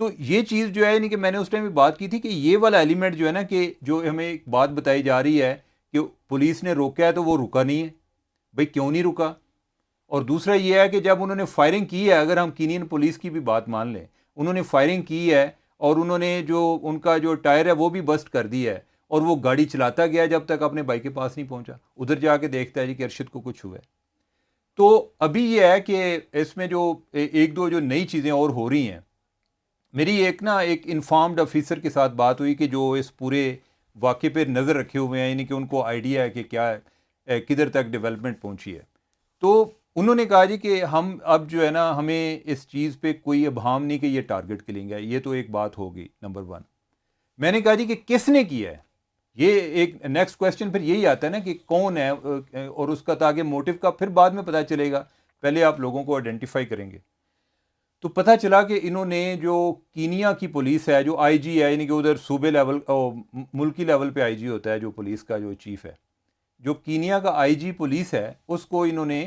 تو یہ چیز جو ہے یعنی کہ میں نے اس ٹائم بھی بات کی تھی کہ یہ والا ایلیمنٹ جو ہے نا کہ جو ہمیں ایک بات بتائی جا رہی ہے کہ پولیس نے روکا ہے تو وہ رکا نہیں ہے. بھئی کیوں نہیں رکا؟ اور دوسرا یہ ہے کہ جب انہوں نے فائرنگ کی ہے, اگر ہم کینین پولیس کی بھی بات مان لیں, انہوں نے فائرنگ کی ہے اور انہوں نے جو ان کا جو ٹائر ہے وہ بھی بسٹ کر دی ہے, اور وہ گاڑی چلاتا گیا جب تک اپنے بھائی کے پاس نہیں پہنچا, ادھر جا کے دیکھتا ہے جی کہ ارشد کو کچھ ہوا ہے. تو ابھی یہ ہے کہ اس میں جو ایک دو جو نئی چیزیں اور ہو رہی ہیں, میری ایک انفارمڈ آفیسر کے ساتھ بات ہوئی کہ جو اس پورے واقعے پہ نظر رکھے ہوئے ہیں, یعنی کہ ان کو آئیڈیا ہے کہ کیا کدھر تک ڈیولپمنٹ پہنچی ہے. تو انہوں نے کہا جی کہ ہم اب جو ہے نا ہمیں اس چیز پہ کوئی ابہام نہیں کہ یہ ٹارگٹ کلنگ ہے. یہ تو ایک بات ہوگی نمبر 1. میں نے کہا جی کہ کس نے کیا ہے, یہ ایک نیکسٹ کویسچن پھر یہی آتا ہے نا کہ کون ہے, اور اس کا تاکہ موٹو کا پھر بعد میں پتہ چلے گا, پہلے آپ لوگوں کو آئیڈینٹیفائی کریں گے. تو پتہ چلا کہ انہوں نے جو کینیا کی پولیس ہے, جو آئی جی ہے, یعنی کہ ادھر صوبے لیول ملکی لیول پہ آئی جی ہوتا ہے جو پولیس کا جو چیف ہے, جو کینیا کا آئی جی پولیس ہے, اس کو انہوں نے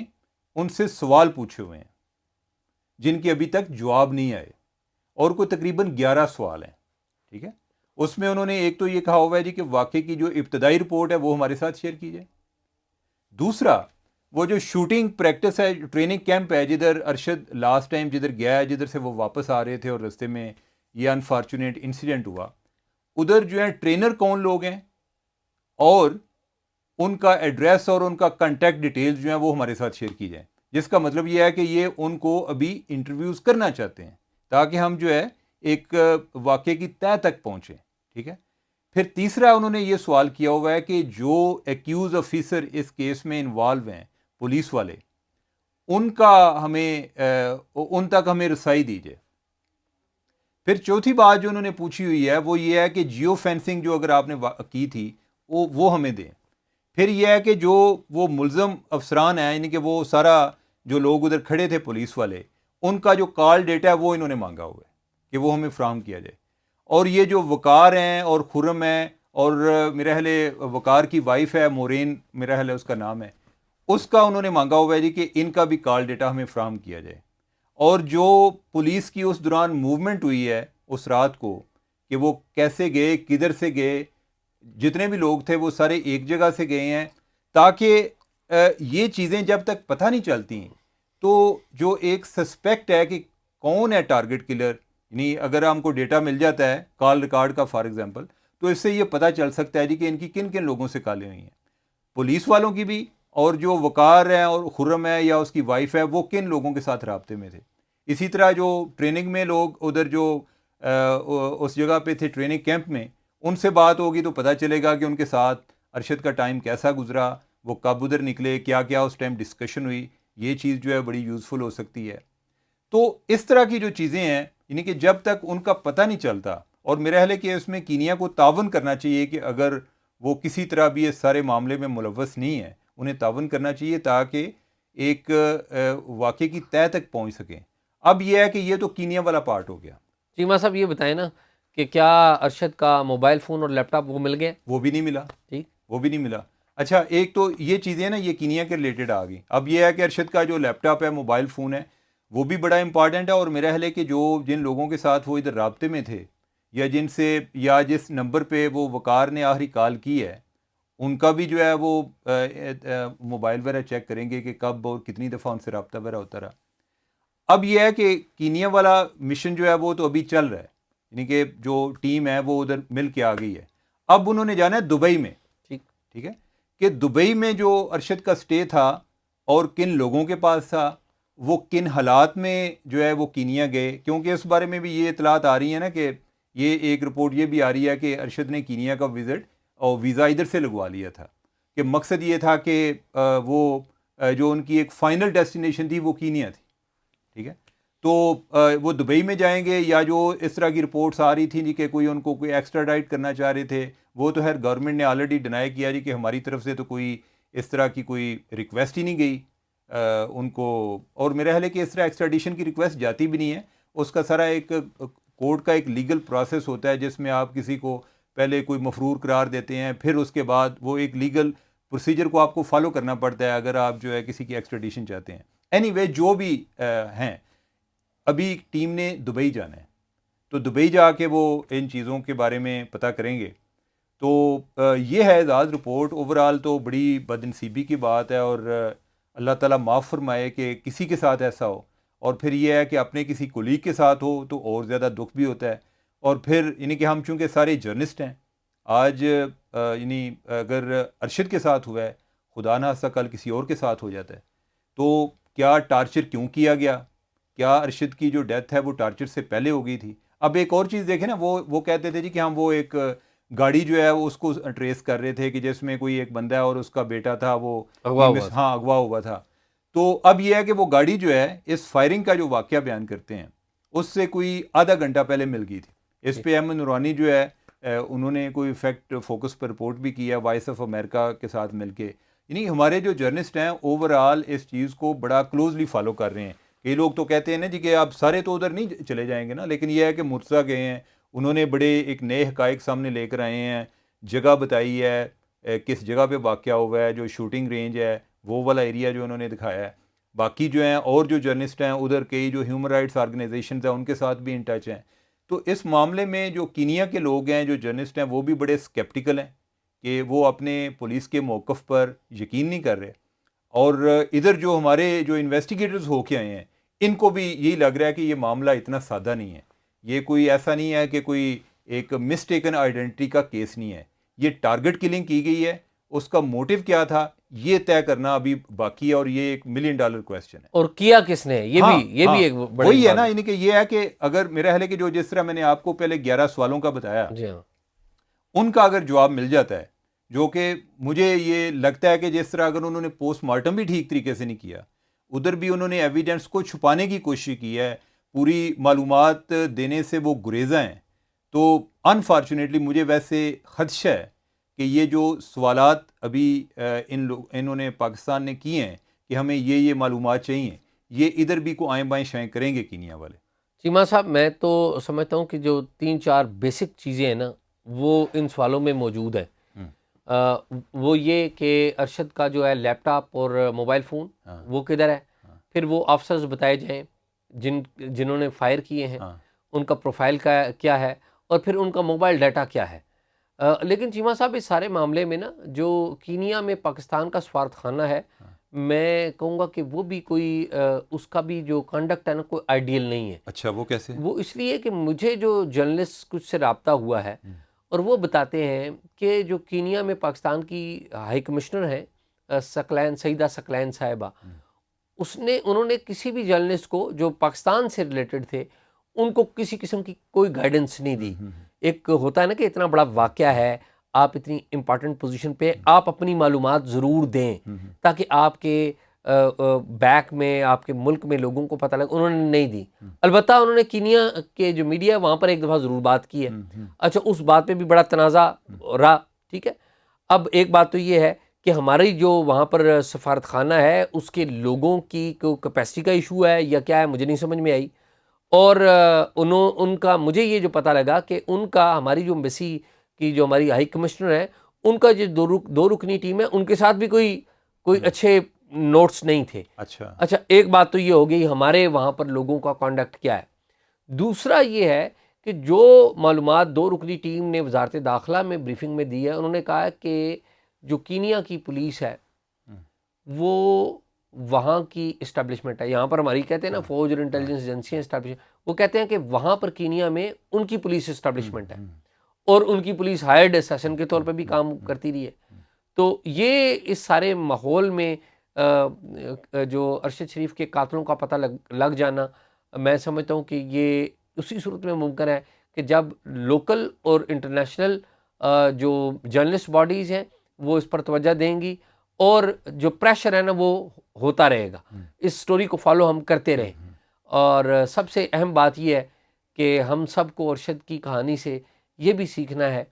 ان سے سوال پوچھے ہوئے ہیں جن کے ابھی تک جواب نہیں آئے, اور کوئی تقریباً 11 سوال ہیں. ٹھیک ہے, اس میں انہوں نے ایک تو یہ کہا ہوا ہے جی کہ واقعے کی جو ابتدائی رپورٹ ہے وہ ہمارے ساتھ شیئر کی جائے. دوسرا, وہ جو شوٹنگ پریکٹس ہے, ٹریننگ کیمپ ہے جدھر ارشد لاسٹ ٹائم جدھر گیا ہے, جدھر سے وہ واپس آ رہے تھے اور رستے میں یہ انفارچونیٹ انسیڈنٹ ہوا, ادھر جو ہے ٹرینر کون لوگ ہیں اور ان کا ایڈریس اور ان کا کانٹیکٹ ڈیٹیلز جو ہیں وہ ہمارے ساتھ شیئر کی جائیں. جس کا مطلب یہ ہے کہ یہ ان کو ابھی انٹرویوز کرنا چاہتے ہیں تاکہ ہم جو ہے ایک واقعے کی تہہ تک پہنچیں. ٹھیک ہے. پھر تیسرا انہوں نے یہ سوال کیا ہوا ہے کہ جو ایکیوز آفیسر اس کیس میں انوالو ہیں, پولیس والے, ان کا ہمیں ان تک ہمیں رسائی دیجیے. پھر چوتھی بات جو انہوں نے پوچھی ہوئی ہے وہ یہ ہے کہ جیو فینسنگ جو اگر آپ نے کی تھی وہ ہمیں دیں. پھر یہ ہے کہ جو وہ ملزم افسران ہیں, یعنی کہ وہ سارا جو لوگ ادھر کھڑے تھے پولیس والے, ان کا جو کال ڈیٹا ہے وہ انہوں نے مانگا ہوا ہے کہ وہ ہمیں فراہم کیا جائے. اور یہ جو وقار ہیں اور خرم ہیں, اور میرا خیال ہے وقار کی وائف ہے مورین, میرا خیال ہے اس کا نام ہے, اس کا انہوں نے مانگا ہوا ہے جی کہ ان کا بھی کال ڈیٹا ہمیں فراہم کیا جائے. اور جو پولیس کی اس دوران موومنٹ ہوئی ہے اس رات کو, کہ وہ کیسے گئے, کدھر سے گئے, جتنے بھی لوگ تھے وہ سارے ایک جگہ سے گئے ہیں, تاکہ یہ چیزیں جب تک پتہ نہیں چلتی ہیں تو جو ایک سسپیکٹ ہے کہ کون ہے ٹارگٹ کلر, یعنی اگر ہم کو ڈیٹا مل جاتا ہے کال ریکارڈ کا فار ایگزامپل, تو اس سے یہ پتہ چل سکتا ہے جی کہ ان کی کن کن لوگوں سے کالیں ہوئی ہیں, پولیس والوں کی بھی, اور جو وقار ہے اور خرم ہے یا اس کی وائف ہے وہ کن لوگوں کے ساتھ رابطے میں تھے. اسی طرح جو ٹریننگ میں لوگ ادھر جو اس جگہ پہ تھے ٹریننگ کیمپ میں, ان سے بات ہوگی تو پتہ چلے گا کہ ان کے ساتھ ارشد کا ٹائم کیسا گزرا, وہ کب ادھر نکلے, کیا کیا اس ٹائم ڈسکشن ہوئی. یہ چیز جو ہے بڑی یوزفل ہو سکتی ہے. تو اس طرح کی جو چیزیں ہیں, یعنی کہ جب تک ان کا پتہ نہیں چلتا, اور میرا خیال ہے کہ اس میں کینیا کو تعاون کرنا چاہیے کہ اگر وہ کسی طرح بھی اس سارے معاملے میں ملوث نہیں ہیں, انہیں تعاون کرنا چاہیے تاکہ ایک واقعے کی تہہ تک پہنچ سکیں. اب یہ ہے کہ یہ تو کینیا والا پارٹ ہو گیا. چیمہ صاحب یہ بتائیں نا کہ کیا ارشد کا موبائل فون اور لیپ ٹاپ وہ مل گئے؟ وہ بھی نہیں ملا. ٹھیک, وہ بھی نہیں ملا. اچھا, ایک تو یہ چیزیں نا یہ کینیا کے ریلیٹڈ آ گئی. اب یہ ہے کہ ارشد کا جو لیپ ٹاپ ہے, موبائل فون ہے, وہ بھی بڑا امپارٹنٹ ہے. اور میرا خیال ہے کہ جن لوگوں کے ساتھ وہ ادھر رابطے میں تھے, یا جن سے یا جس نمبر پہ وہ وقار نے آخری کال کی ہے, ان کا بھی جو ہے وہ موبائل وغیرہ چیک کریں گے کہ کب اور کتنی دفعہ ان سے رابطہ وغیرہ ہوتا رہا. اب یہ ہے کہ کینیا والا مشن جو ہے وہ تو ابھی چل رہا ہے, یعنی کہ جو ٹیم ہے وہ ادھر مل کے آ گئی ہے. اب انہوں نے جانا ہے دبئی میں. ٹھیک ہے, کہ دبئی میں جو ارشد کا سٹے تھا اور کن لوگوں کے پاس تھا, وہ کن حالات میں جو ہے وہ کینیا گئے, کیونکہ اس بارے میں بھی یہ اطلاعات آ رہی ہیں نا کہ یہ ایک رپورٹ یہ بھی آ رہی ہے کہ ارشد نے کینیا کا وزٹ اور ویزا ادھر سے لگوا لیا تھا, کہ مقصد یہ تھا کہ وہ جو ان کی ایک فائنل ڈیسٹینیشن تھی وہ کینیا تھی. ٹھیک ہے, تو وہ دبئی میں جائیں گے, یا جو اس طرح کی رپورٹس آ رہی تھیں جی کہ کوئی ان کو کوئی ایکسٹراڈائٹ کرنا چاہ رہے تھے, وہ تو خیر گورنمنٹ نے آلریڈی ڈینائی کیا جی کہ ہماری طرف سے تو کوئی اس طرح کی کوئی ریکویسٹ ہی نہیں گئی ان کو. اور میرا خیال ہے کہ اس طرح ایکسٹراڈیشن کی ریکویسٹ جاتی بھی نہیں ہے, اس کا سارا ایک کورٹ کا ایک لیگل پروسیس ہوتا ہے جس میں آپ کسی کو پہلے کوئی مفرور قرار دیتے ہیں, پھر اس کے بعد وہ ایک لیگل پروسیجر کو آپ کو فالو کرنا پڑتا ہے اگر آپ جو ہے کسی کی ایکسٹراڈیشن چاہتے ہیں. اینی وے جو بھی ہیں, ابھی ٹیم نے دبئی جانا ہے. تو دبئی جا کے وہ ان چیزوں کے بارے میں پتہ کریں گے. تو یہ ہے اعزاز رپورٹ. اوورآل تو بڑی بدنصیبی کی بات ہے, اور اللہ تعالیٰ معاف فرمائے کہ کسی کے ساتھ ایسا ہو. اور پھر یہ ہے کہ اپنے کسی کولیگ کے ساتھ ہو تو اور زیادہ دکھ بھی ہوتا ہے. اور پھر یعنی کہ ہم چونکہ سارے جرنلسٹ ہیں, آج یعنی اگر ارشد کے ساتھ ہوا ہے, خدا نہ خواستہ کل کسی اور کے ساتھ ہو جاتا ہے, تو کیا ٹارچر کیوں کیا گیا؟ کیا ارشد کی جو ڈیتھ ہے وہ ٹارچر سے پہلے ہو گئی تھی؟ اب ایک اور چیز دیکھیں نا, وہ کہتے تھے جی کہ ہم وہ ایک گاڑی جو ہے اس کو ٹریس کر رہے تھے کہ جس میں کوئی ایک بندہ ہے اور اس کا بیٹا تھا, وہ اغوا ہوا تھا. تو اب یہ ہے کہ وہ گاڑی جو ہے اس فائرنگ کا جو واقعہ بیان کرتے ہیں اس سے کوئی آدھا گھنٹہ پہلے مل گئی تھی. اس پہ احمد نورانی جو ہے انہوں نے کوئی فیکٹ فوکس پر رپورٹ بھی کیا وائس آف امریکہ کے ساتھ مل کے. یعنی ہمارے جو جرنلسٹ ہیں اوورآل اس چیز کو بڑا کلوزلی فالو کر رہے ہیں. کئی لوگ تو کہتے ہیں نا جی کہ آپ سارے تو ادھر نہیں چلے جائیں گے نا, لیکن یہ ہے کہ مرتضیٰ گئے ہیں, انہوں نے بڑے ایک نئے حقائق سامنے لے کر آئے ہیں, جگہ بتائی ہے, کس جگہ پہ واقعہ ہوا ہے, جو شوٹنگ رینج ہے وہ والا ایریا جو انہوں نے دکھایا ہے. باقی جو ہیں اور جو جرنلسٹ ہیں ادھر کئی جو ہیومن رائٹس آرگنائزیشنز ہیں ان کے ساتھ بھی ان ٹچ ہیں. تو اس معاملے میں جو کینیا کے لوگ ہیں جو جرنلسٹ ہیں وہ بھی بڑے اسکیپٹیکل ہیں کہ وہ اپنے پولیس کے موقف پر یقین نہیں کر رہے. اور ادھر جو ہمارے جو انویسٹیگیٹرز ہو کے آئے ہیں ان کو بھی یہی لگ رہا ہے کہ یہ معاملہ اتنا سادہ نہیں ہے, یہ کوئی ایسا نہیں ہے کہ کوئی ایک مسٹیکن آئیڈینٹی کا کیس نہیں ہے, یہ ٹارگٹ کلنگ کی گئی ہے. اس کا موٹیو کیا تھا یہ طے کرنا ابھی باقی ہے, اور یہ ایک $1 ملین کویسچن ہے. اور کیا کس نے, یہ بھی ایک بڑی وہی ہے نا, یعنی کہ یہ ہے کہ اگر میرا خیال ہے کہ جو جس طرح میں نے آپ کو پہلے 11 سوالوں کا بتایا, جی ہاں, ان کا اگر جواب مل جاتا ہے, جو کہ مجھے یہ لگتا ہے کہ جس طرح اگر انہوں نے پوسٹ مارٹم بھی ٹھیک طریقے سے نہیں کیا, ادھر بھی انہوں نے ایویڈنس کو چھپانے کی کوشش کی ہے, پوری معلومات دینے سے وہ گریزاں ہیں, تو انفارچونیٹلی مجھے ویسے خدشہ ہے کہ یہ جو سوالات ابھی انہوں نے پاکستان نے کیے ہیں کہ ہمیں یہ معلومات چاہیے, یہ ادھر بھی کو آئیں بائیں شائیں کریں گے کینیا والے. چیمہ صاحب میں تو سمجھتا ہوں کہ جو 3-4 بیسک چیزیں ہیں نا وہ ان سوالوں میں موجود ہیں. وہ یہ کہ ارشد کا جو ہے لیپ ٹاپ اور موبائل فون وہ کدھر ہے, پھر وہ آفسرز بتائے جائیں جنہوں نے فائر کیے ہیں, ان کا پروفائل کیا ہے, اور پھر ان کا موبائل ڈیٹا کیا ہے. لیکن چیمہ صاحب اس سارے معاملے میں نا جو کینیا میں پاکستان کا سفارت خانہ ہے, میں کہوں گا کہ وہ بھی کوئی اس کا بھی جو کنڈکٹ ہے نا کوئی آئیڈیل نہیں ہے. اچھا, وہ کیسے؟ وہ اس لیے کہ مجھے جو جرنلسٹ کچھ سے رابطہ ہوا ہے اور وہ بتاتے ہیں کہ جو کینیا میں پاکستان کی ہائی کمشنر ہیں سیدہ سکلین صاحبہ, انہوں نے کسی بھی جرنلسٹ کو جو پاکستان سے ریلیٹڈ تھے ان کو کسی قسم کی کوئی گائیڈنس نہیں دی. ایک ہوتا ہے نا کہ اتنا بڑا واقعہ ہے, آپ اتنی امپارٹنٹ پوزیشن پہ, آپ اپنی معلومات ضرور دیں تاکہ آپ کے بیک میں آپ کے ملک میں لوگوں کو پتہ لگے. انہوں نے نہیں دی. البتہ انہوں نے کینیا کے جو میڈیا وہاں پر ایک دفعہ ضرور بات کی ہے. اچھا, اس بات پہ بھی بڑا تنازع رہا, ٹھیک ہے. اب ایک بات تو یہ ہے کہ ہماری جو وہاں پر سفارت خانہ ہے اس کے لوگوں کی کیپیسٹی کا ایشو ہے یا کیا ہے مجھے نہیں سمجھ میں آئی. اور ان کا مجھے یہ جو پتہ لگا کہ ان کا ہماری جو ایمبیسی کی جو ہماری ہائی کمشنر ہے ان کا جو دو رکنی ٹیم ہے ان کے ساتھ بھی کوئی اچھے نوٹس نہیں تھے. اچھا, ایک بات تو یہ ہو گئی ہمارے وہاں پر لوگوں کا کانڈکٹ کیا ہے. دوسرا یہ ہے کہ جو معلومات 2 رکنی ٹیم نے وزارت داخلہ میں بریفنگ میں دی ہے, انہوں نے کہا کہ جو کینیا کی پولیس ہے وہ وہاں کی اسٹیبلشمنٹ ہے. یہاں پر ہماری کہتے ہیں نا فوج اور انٹیلیجنس ایجنسیاں اسٹیبلش, وہ کہتے ہیں کہ وہاں پر کینیا میں ان کی پولیس اسٹیبلشمنٹ ہے اور ان کی پولیس ہائرڈ اسیسن کے طور پہ بھی کام کرتی رہی ہے. تو یہ اس سارے ماحول میں جو ارشد شریف کے قاتلوں کا پتہ لگ جانا, میں سمجھتا ہوں کہ یہ اسی صورت میں ممکن ہے کہ جب لوکل اور انٹرنیشنل جو جرنلسٹ باڈیز ہیں وہ اس پر توجہ دیں گی اور جو پریشر ہے نا وہ ہوتا رہے گا, اس سٹوری کو فالو ہم کرتے رہیں. اور سب سے اہم بات یہ ہے کہ ہم سب کو ارشد کی کہانی سے یہ بھی سیکھنا ہے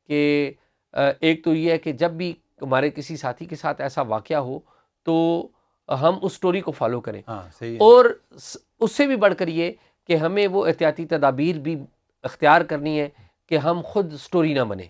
کہ ایک تو یہ ہے کہ جب بھی ہمارے کسی ساتھی کے ساتھ ایسا واقعہ ہو تو ہم اس سٹوری کو فالو کریں, اور اس سے بھی بڑھ کر یہ کہ ہمیں وہ احتیاطی تدابیر بھی اختیار کرنی ہے کہ ہم خود سٹوری نہ بنیں,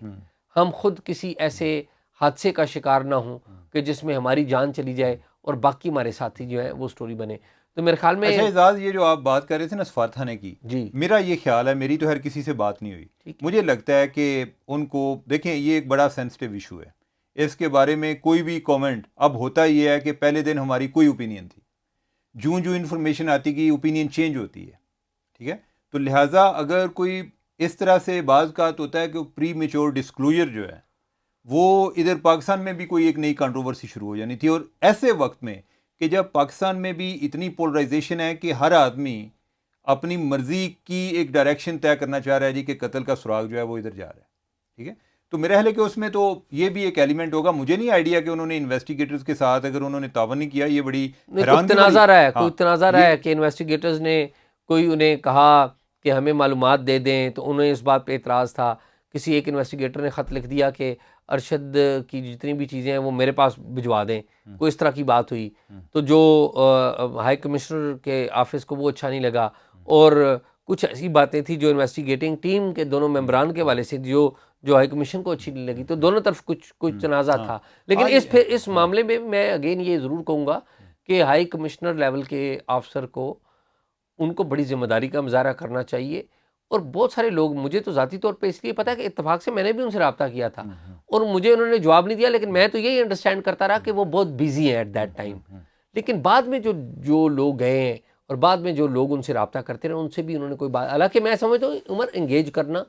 ہم خود کسی ایسے حادثے کا شکار نہ ہوں کہ جس میں ہماری جان چلی جائے اور باقی ہمارے ساتھی جو ہیں وہ سٹوری بنے. تو میرے خیال میں اچھا اعزاز، یہ جو آپ بات کر رہے تھے نا سفارتخانے کی، جی میرا یہ خیال ہے، میری تو ہر کسی سے بات نہیں ہوئی، ٹھیک مجھے لگتا ہے کہ ان کو دیکھیں یہ ایک بڑا سینسٹیو ایشو ہے، اس کے بارے میں کوئی بھی کومنٹ، اب ہوتا یہ ہے کہ پہلے دن ہماری کوئی اوپینین تھی، جو انفارمیشن آتی گئی اوپینین چینج ہوتی ہے، ٹھیک ہے، تو لہٰذا اگر کوئی اس طرح سے بعض کا ہوتا ہے کہ پری میچور ڈسکلوجر جو ہے وہ ادھر پاکستان میں بھی کوئی ایک نئی کنٹروورسی شروع ہو جانی تھی، اور ایسے وقت میں کہ جب پاکستان میں بھی اتنی پولرائزیشن ہے کہ ہر آدمی اپنی مرضی کی ایک ڈائریکشن طے کرنا چاہ رہا ہے جی کہ قتل کا سراغ جو ہے وہ ادھر جا رہا ہے، ٹھیک ہے، تو میرا خیال ہے کہ اس میں تو یہ بھی ایک ایلیمنٹ ہوگا. مجھے نہیں آئیڈیا کہ انہوں نے انویسٹیگیٹرز کے ساتھ اگر انہوں نے تعاون نہیں کیا، یہ بڑی حیران کوئی تنازع رہا ہے، ہاں کوئی تنازع رہا ہے کہ انویسٹیگیٹرز نے کوئی انہیں کہا کہ ہمیں معلومات دے دیں، تو انہیں اس بات پہ اعتراض تھا. کسی ایک انویسٹیگیٹر نے خط لکھ دیا کہ ارشد کی جتنی بھی چیزیں ہیں وہ میرے پاس بھجوا دیں، کوئی اس طرح کی بات ہوئی. تو جو ہائی کمشنر کے آفس کو وہ اچھا نہیں لگا، اور کچھ ایسی باتیں تھیں جو انویسٹیگیٹنگ ٹیم کے دونوں ممبران کے حوالے سے جو ہائی کمیشن کو اچھی نہیں لگی. تو دونوں طرف کچھ تنازع تھا. لیکن اس معاملے میں میں اگین یہ ضرور کہوں گا کہ ہائی کمشنر لیول کے آفسر کو ان کو بڑی ذمہ داری کا مظاہرہ کرنا چاہیے. اور بہت سارے لوگ، مجھے تو ذاتی طور پہ اس لیے پتا ہے کہ اتفاق سے میں نے بھی ان سے رابطہ کیا تھا اور مجھے انہوں نے جواب نہیں دیا، لیکن میں تو یہی انڈرسٹینڈ کرتا رہا کہ وہ بہت بیزی ہیں ایٹ دیٹ ٹائم. لیکن بعد میں جو لوگ گئے ہیں اور بعد میں جو لوگ ان سے رابطہ کرتے رہے، ان سے بھی انہوں نے کوئی بات، حالانکہ میں سمجھتا ہوں عمر انگیج کرنا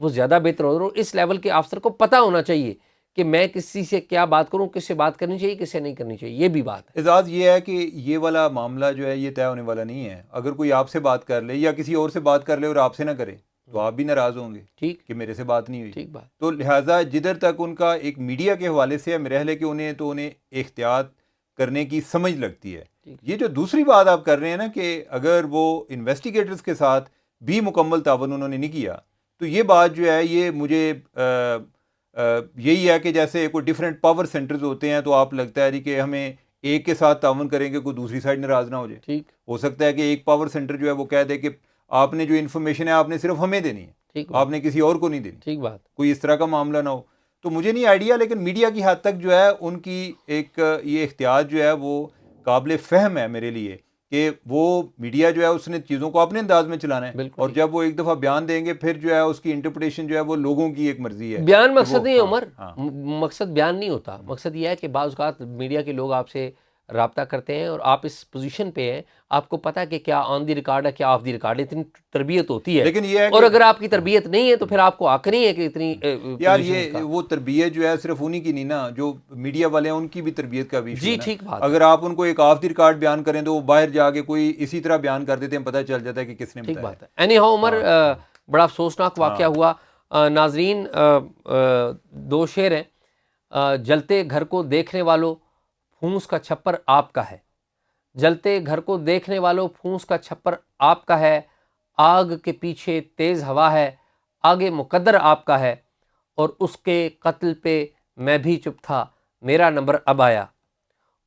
وہ زیادہ بہتر ہو. اور اس لیول کے افسر کو پتہ ہونا چاہیے کہ میں کسی سے کیا بات کروں، کس سے بات کرنی چاہیے، کس سے نہیں کرنی چاہیے. یہ بھی بات ہے. اعزاز یہ ہے کہ یہ والا معاملہ جو ہے یہ طے ہونے والا نہیں ہے. اگر کوئی آپ سے بات کر لے یا کسی اور سے بات کر لے اور آپ سے نہ کرے تو آپ بھی ناراض ہوں گے ٹھیک کہ میرے سے بات نہیں ہوئی. ٹھیک بات. تو لہٰذا جدھر تک ان کا ایک میڈیا کے حوالے سے ہے، میرے خیال ہے کہ انہیں احتیاط کرنے کی سمجھ لگتی ہے. یہ جو دوسری بات آپ کر رہے ہیں نا کہ اگر وہ انویسٹیگیٹرز کے ساتھ بھی مکمل تعاون انہوں نے نہیں کیا، تو یہ بات جو ہے یہ مجھے یہی ہے کہ جیسے کوئی ڈیفرنٹ پاور سینٹرز ہوتے ہیں تو آپ لگتا ہے کہ ہمیں ایک کے ساتھ تعاون کریں گے کوئی دوسری سائڈ ناراض نہ ہو جائے. ٹھیک ہو سکتا ہے کہ ایک پاور سینٹر جو ہے وہ کہہ دے کہ آپ نے جو انفارمیشن ہے آپ نے صرف ہمیں دینی ہے، ٹھیک آپ نے کسی اور کو نہیں دینی. ٹھیک بات. کوئی اس طرح کا معاملہ نہ ہو. تو مجھے نہیں آئیڈیا، لیکن میڈیا کی حد تک جو ہے ان کی ایک یہ احتیاط جو ہے وہ قابل فہم ہے میرے لیے کہ وہ میڈیا جو ہے اس نے چیزوں کو اپنے انداز میں چلانا ہے، اور جب وہ ایک دفعہ بیان دیں گے پھر جو ہے اس کی انٹرپریٹیشن جو ہے وہ لوگوں کی ایک مرضی ہے. بیان مقصد نہیں ہے عمر، مقصد بیان نہیں ہوتا. مقصد یہ ہے کہ بعض اوقات میڈیا کے لوگ آپ سے رابطہ کرتے ہیں اور آپ اس پوزیشن پہ ہیں، آپ کو پتا ہے کہ کیا آن دی ریکارڈ ہے، کیا آف دی ریکارڈ ہے. اتنی تربیت ہوتی ہے، لیکن یہ ہے اور اگر آپ کی تربیت نہیں ہے تو پھر آپ کو حق نہیں ہے کہ اتنی یار یہ وہ تربیت جو ہے صرف انہی کی نہیں نا، جو میڈیا والے ہیں ان کی بھی تربیت کا بھی ایشو ہے. جی ٹھیک بات. اگر آپ ان کو ایک آف دی ریکارڈ بیان کریں تو وہ باہر جا کے کوئی اسی طرح بیان کر دیتے ہیں، پتہ چل جاتا ہے کہ کس نے ٹھیک بتایا. بات ہے. اینی ہاؤ عمر، بڑا افسوسناک واقعہ ہوا. ناظرین، دو شعر ہیں. جلتے گھر کو دیکھنے والوں پھونس کا چھپر آپ کا ہے، جلتے گھر کو دیکھنے والوں پھونس کا چھپر آپ کا ہے، آگ کے پیچھے تیز ہوا ہے، آگے مقدر آپ کا ہے، اور اس کے قتل پہ میں بھی چپ تھا، میرا نمبر اب آیا.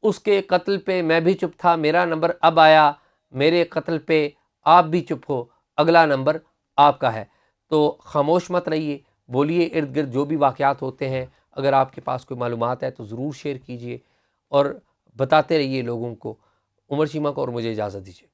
اس کے قتل پہ میں بھی چپ تھا، میرا نمبر اب آیا، میرے قتل پہ آپ بھی چپ ہو، اگلا نمبر آپ کا ہے. تو خاموش مت رہیے، بولیے. ارد گرد جو بھی واقعات ہوتے ہیں، اگر آپ کے پاس کوئی معلومات ہے تو ضرور شیئر کیجیے اور بتاتے رہیے لوگوں کو. عمر چیمہ کو اور مجھے اجازت دیجیے.